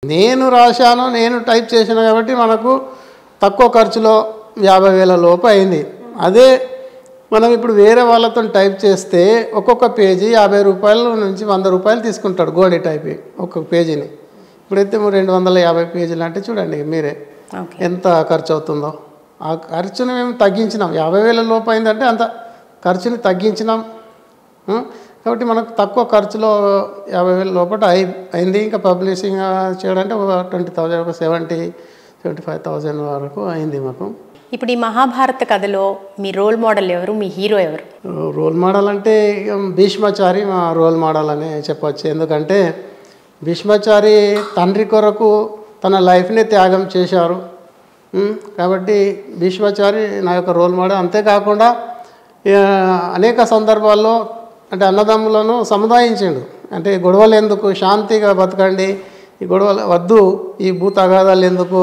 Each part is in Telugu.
నేను రాశాను, నేను టైప్ చేశాను కాబట్టి మనకు తక్కువ ఖర్చులో 50,000 లోపు అయింది. అదే మనం ఇప్పుడు వేరే వాళ్ళతో టైప్ చేస్తే ఒక్కొక్క పేజీ 50 రూపాయల నుంచి 100 రూపాయలు తీసుకుంటాడు గోడి టైపింగ్ ఒక్కొక్క పేజీని. ఇప్పుడైతే 250 పేజీలు అంటే చూడండి మీరే ఎంత ఖర్చు అవుతుందో. ఆ ఖర్చుని మేము తగ్గించినాం. 50,000 లోపు అయిందంటే అంత ఖర్చుని తగ్గించినాం. కాబట్టి మనకు తక్కువ ఖర్చులో 50,000 లోపల అయింది. ఇంకా పబ్లిషింగ్ చేయడానికి ఒక 20,000 ఒక 75,000 వరకు అయింది మాకు. ఇప్పుడు ఈ మహాభారత కథలో మీ రోల్ మోడల్ ఎవరు, మీ హీరో ఎవరు? రోల్ మోడల్ అంటే భీష్మాచారి మా రోల్ మోడల్ అని చెప్పవచ్చు. ఎందుకంటే భీష్మాచారి తండ్రి కొరకు తన లైఫ్ని త్యాగం చేశారు. కాబట్టి భీష్మాచారి నా యొక్క రోల్ మోడల్. అంతేకాకుండా అనేక సందర్భాల్లో అంటే అన్నదమ్ములను సముదాయించిండు. అంటే గొడవలు ఎందుకు, శాంతిగా బతకండి, ఈ గొడవలు వద్దు, ఈ భూతగాదాలు ఎందుకు,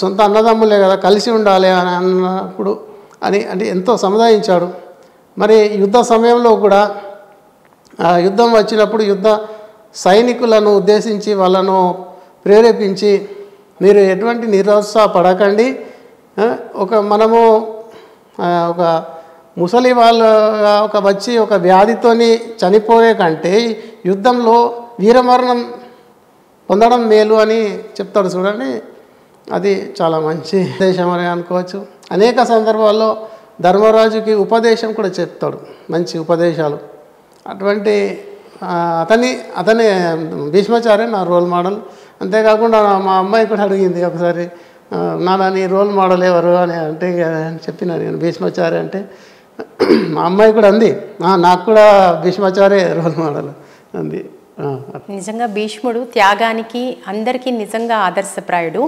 సొంత అన్నదమ్ములే కదా కలిసి ఉండాలి అని అన్నప్పుడు అంటే ఎంతో సముదాయించాడు. మరి యుద్ధ సమయంలో కూడా యుద్ధం వచ్చినప్పుడు యుద్ధ సైనికులను ఉద్దేశించి వాళ్ళను ప్రేరేపించి మీరు ఎటువంటి నిరుత్సాహపడకండి, మనము ఒక ముసలి వాళ్ళగా వచ్చి ఒక వ్యాధితోని చనిపోయే కంటే యుద్ధంలో వీరమరణం పొందడం మేలు అని చెప్తాడు. చూడండి, అది చాలా మంచి ఉపదేశం అని అనుకోవచ్చు. అనేక సందర్భాల్లో ధర్మరాజుకి ఉపదేశం కూడా చెప్తాడు, మంచి ఉపదేశాలు. అటువంటి అతని భీష్మాచార్య నా రోల్ మోడల్. అంతేకాకుండా మా అమ్మాయి కూడా అడిగింది ఒకసారి, నాన్న నీ రోల్ మోడల్ ఎవరు అని అంటే చెప్పిన నేను భీష్మాచార్య అంటే మా అమ్మాయి కూడా అంది నాకు కూడా భీష్మాచార్య రోల్ మోడల్ అంది. నిజంగా భీష్ముడు త్యాగానికి అందరికీ నిజంగా ఆదర్శప్రాయుడు.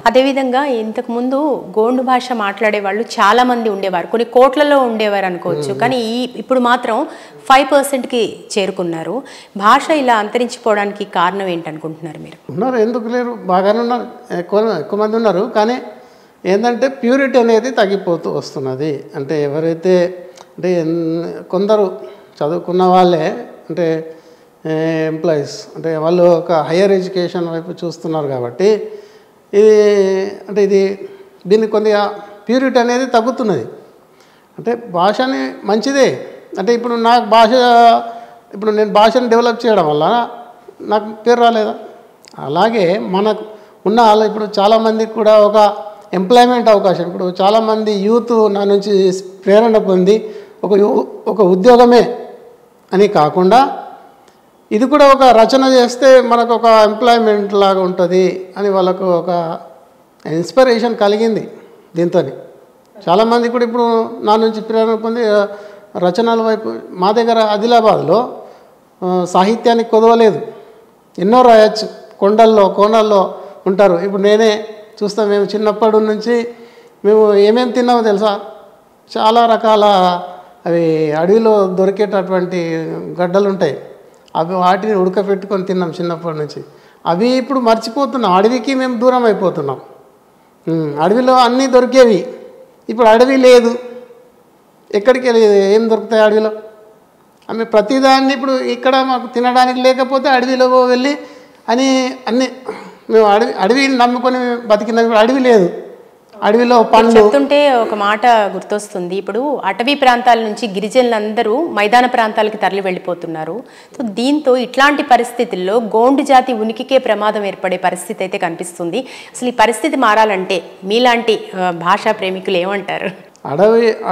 అదేవిధంగా ఇంతకుముందు గోండు భాష మాట్లాడే వాళ్ళు చాలా మంది ఉండేవారు, కొన్ని కోట్లలో ఉండేవారు అనుకోవచ్చు. కానీ ఇప్పుడు మాత్రం 5%కి చేరుకున్నారు. భాష ఇలా అంతరించిపోవడానికి కారణం ఏంటనుకుంటున్నారు మీరు? ఉన్నారు, ఎందుకు లేరు, బాగానే ఉన్నారు, ఎక్కువ మంది ఉన్నారు. కానీ ఏంటంటే ప్యూరిటీ అనేది తగ్గిపోతూ వస్తున్నది. అంటే ఎవరైతే అంటే కొందరు చదువుకున్న వాళ్ళే అంటే ఎంప్లాయీస్ అంటే వాళ్ళు ఒక హయ్యర్ ఎడ్యుకేషన్ వైపు చూస్తున్నారు. కాబట్టి దీన్ని కొద్దిగా ప్యూరిటీ అనేది తగ్గుతున్నది. అంటే భాషని మంచిదే. అంటే ఇప్పుడు నాకు ఇప్పుడు నేను భాషను డెవలప్ చేయడం వల్ల నాకు పేరు రాలేదా? అలాగే మనకు ఇప్పుడు చాలామందికి కూడా ఒక ఎంప్లాయ్మెంట్ అవకాశం. ఇప్పుడు చాలామంది యూత్ నా నుంచి ప్రేరణ పొంది ఒక ఉద్యోగమే అని కాకుండా ఇది కూడా ఒక రచన చేస్తే మనకు ఒక ఎంప్లాయ్మెంట్ లాగా ఉంటుంది అని వాళ్ళకు ఒక ఇన్స్పిరేషన్ కలిగింది దీంతో. చాలామంది కూడా ఇప్పుడు నా నుంచి ప్రేరణ పొంది రచనల వైపు. మా దగ్గర ఆదిలాబాద్లో సాహిత్యానికి కొదవలేదు, ఎన్నో రాయొచ్చు, కోణాల్లో ఉంటారు. ఇప్పుడు నేనే చూస్తాం, మేము చిన్నప్పటి నుంచి మేము ఏమేమి తిన్నామో తెలుసా? చాలా రకాల అవి అడవిలో దొరికేటటువంటి గడ్డలు ఉంటాయి, అవి వాటిని ఉడకపెట్టుకొని తిన్నాం చిన్నప్పటి నుంచి. అవి ఇప్పుడు మర్చిపోతున్నాం, అడవికి మేము దూరం అయిపోతున్నాం. అడవిలో అన్నీ దొరికేవి, ఇప్పుడు అడవి లేదు. ఎక్కడికి ఏం దొరుకుతాయి అడవిలో? ఆమె ప్రతిదాన్ని ఇప్పుడు ఇక్కడ మాకు తినడానికి లేకపోతే అడవిలో వెళ్ళి అన్నీ మేము అడవిని నమ్ముకొని బతికిన. అడవి లేదు, అడవిలో పండ్లు. చెప్తుంటే ఒక మాట గుర్తొస్తుంది. ఇప్పుడు అటవీ ప్రాంతాల నుంచి గిరిజనులందరూ మైదాన ప్రాంతాలకు తరలి వెళ్ళిపోతున్నారు. సో దీంతో ఇట్లాంటి పరిస్థితుల్లో గోండు జాతి ఉనికికే ప్రమాదం ఏర్పడే పరిస్థితి అయితే కనిపిస్తుంది. అసలు ఈ పరిస్థితి మారాలంటే మీలాంటి భాషా ప్రేమికులు ఏమంటారు?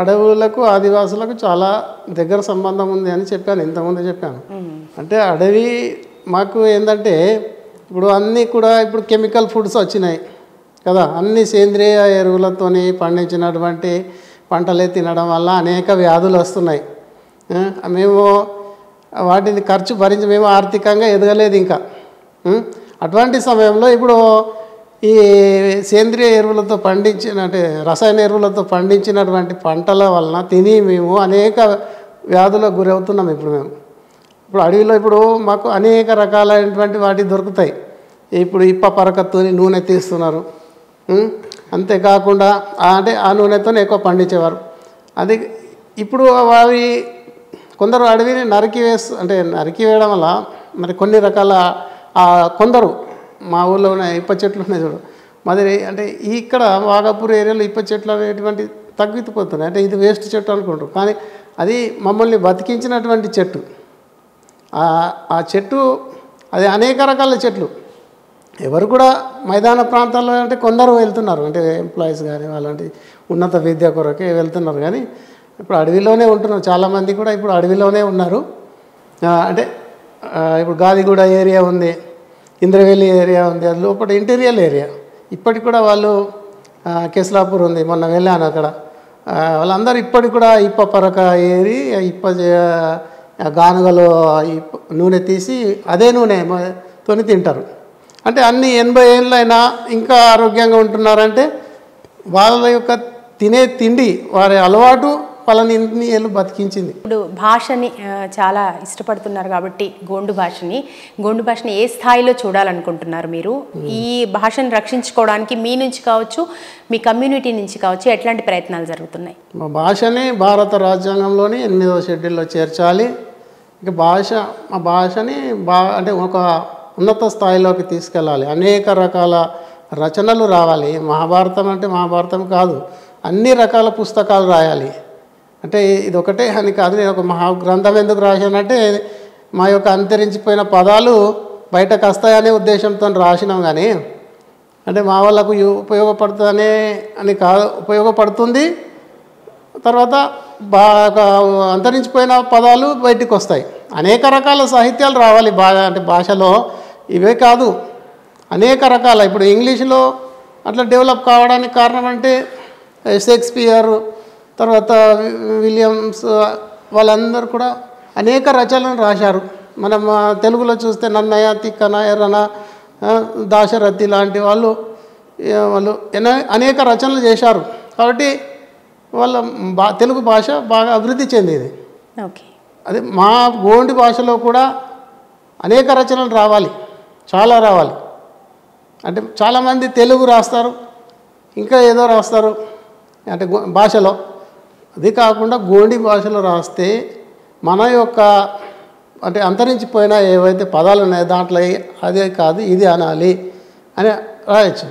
అడవులకు ఆదివాసులకు చాలా దగ్గర సంబంధం ఉంది అని చెప్పాను, ఇంతకుముందు చెప్పాను. అంటే అడవి మాకు ఏంటంటే ఇప్పుడు అన్నీ కూడా ఇప్పుడు కెమికల్ ఫుడ్స్ వచ్చినాయి కదా, అన్ని సేంద్రియ ఎరువులతో పండించినటువంటి పంటలే తినడం వల్ల అనేక వ్యాధులు వస్తున్నాయి. మేము వాటిని ఖర్చు భరించి మేము ఆర్థికంగా ఎదగలేదు ఇంకా. అటువంటి సమయంలో ఇప్పుడు ఈ సేంద్రియ ఎరువులతో అంటే రసాయన ఎరువులతో పండించినటువంటి పంటల వలన తిని మేము అనేక వ్యాధులకు గురవుతున్నాం. ఇప్పుడు అడవిలో ఇప్పుడు మాకు అనేక రకాలైనటువంటి వాటి దొరుకుతాయి. ఇప్పుడు ఇప్ప పరకతో నూనె తీస్తున్నారు. అంతేకాకుండా అంటే ఆ నూనెతో ఎక్కువ పండించేవారు. అది ఇప్పుడు అవి కొందరు అడవిని నరికి వేయడం వల్ల మరి కొన్ని రకాల కొందరు మా ఊళ్ళో ఉన్నాయి ఇప్ప చెట్లు ఉన్నాయి చూడు మాది అంటే ఇక్కడ వాగాపూర్ ఏరియాలో ఇప్ప చెట్లు అనేటువంటి తగ్గిపోతున్నాయి. అంటే ఇది వేస్ట్ చెట్టు అనుకుంటారు, కానీ అది మమ్మల్ని బతికించినటువంటి చెట్టు. ఆ చెట్టు అది అనేక రకాల చెట్లు. ఎవరు కూడా మైదాన ప్రాంతాల్లో అంటే కొందరు వెళ్తున్నారు, అంటే ఎంప్లాయీస్ కానీ వాళ్ళంటి ఉన్నత విద్య కొరకే వెళ్తున్నారు, కానీ ఇప్పుడు అడవిలోనే ఉంటున్నారు. చాలామంది కూడా ఇప్పుడు అడవిలోనే ఉన్నారు. అంటే ఇప్పుడు గాదిగూడ ఏరియా ఉంది, ఇంద్రవెల్లి ఏరియా ఉంది, అది లోపల ఇంటీరియల్ ఏరియా. ఇప్పటికి కూడా వాళ్ళు కేస్లాపూర్ ఉంది, మొన్న వెళ్ళాను అక్కడ. వాళ్ళందరూ ఇప్పటికి కూడా ఇప్ప పరక ఏరి ఇప్ప గానుగలో నూనె తీసి అదే నూనెతోని తింటారు. అంటే అన్ని 80 ఏళ్ళైనా ఇంకా ఆరోగ్యంగా ఉంటున్నారంటే వాళ్ళ యొక్క తినే తిండి వారి అలవాటు వాళ్ళని ఇన్ని ఏళ్ళు బతికించింది. ఇప్పుడు భాషని చాలా ఇష్టపడుతున్నారు కాబట్టి గోండు భాషని ఏ స్థాయిలో చూడాలనుకుంటున్నారు మీరు? ఈ భాషను రక్షించుకోవడానికి మీ నుంచి కావచ్చు, మీ కమ్యూనిటీ నుంచి కావచ్చు, ఎట్లాంటి ప్రయత్నాలు జరుగుతున్నాయి? మా భాషని భారత రాజ్యాంగంలోని 8వ షెడ్యూల్లో చేర్చాలి. ఇక మా భాషని అంటే ఒక ఉన్నత స్థాయిలోకి తీసుకెళ్ళాలి. అనేక రకాల రచనలు రావాలి. మహాభారతం అంటే మహాభారతం కాదు, అన్ని రకాల పుస్తకాలు రాయాలి. అంటే ఇది ఒకటే అని కాదు, నేను ఒక మహాగ్రంథం ఎందుకు రాశానంటే మా యొక్క అంతరించిపోయిన పదాలు బయటకు వస్తాయనే ఉద్దేశంతో రాసినాం. కానీ అంటే మా వాళ్ళకు ఉపయోగపడుతుందనే అని కాదు, ఉపయోగపడుతుంది. తర్వాత బాగా అంతరించిపోయిన పదాలు బయటికి వస్తాయి. అనేక రకాల సాహిత్యాలు రావాలి అంటే భాషలో. ఇవే కాదు, అనేక రకాల ఇప్పుడు ఇంగ్లీష్లో అట్లా డెవలప్ కావడానికి కారణం అంటే షేక్స్పియర్, తర్వాత విలియమ్స్, వాళ్ళందరూ కూడా అనేక రచనలు రాశారు. మనం తెలుగులో చూస్తే నన్నయ్య, తిక్కన, ఎర్రన, దాశరథి లాంటి వాళ్ళు అనేక రచనలు చేశారు. కాబట్టి వాళ్ళ తెలుగు భాష బాగా అభివృద్ధి చెందింది. ఓకే, అదే మా గోండి భాషలో కూడా అనేక రచనలు రావాలి, చాలా రావాలి. అంటే చాలామంది తెలుగు రాస్తారు, ఇంకా ఏదో రాస్తారు అంటే భాషలో. అది కాకుండా గోండి భాషలో రాస్తే మన యొక్క అంటే అంతరించిపోయిన ఏవైతే పదాలు ఉన్నాయో దాంట్లో అదే కాదు ఇది అనాలి అని రాయొచ్చు.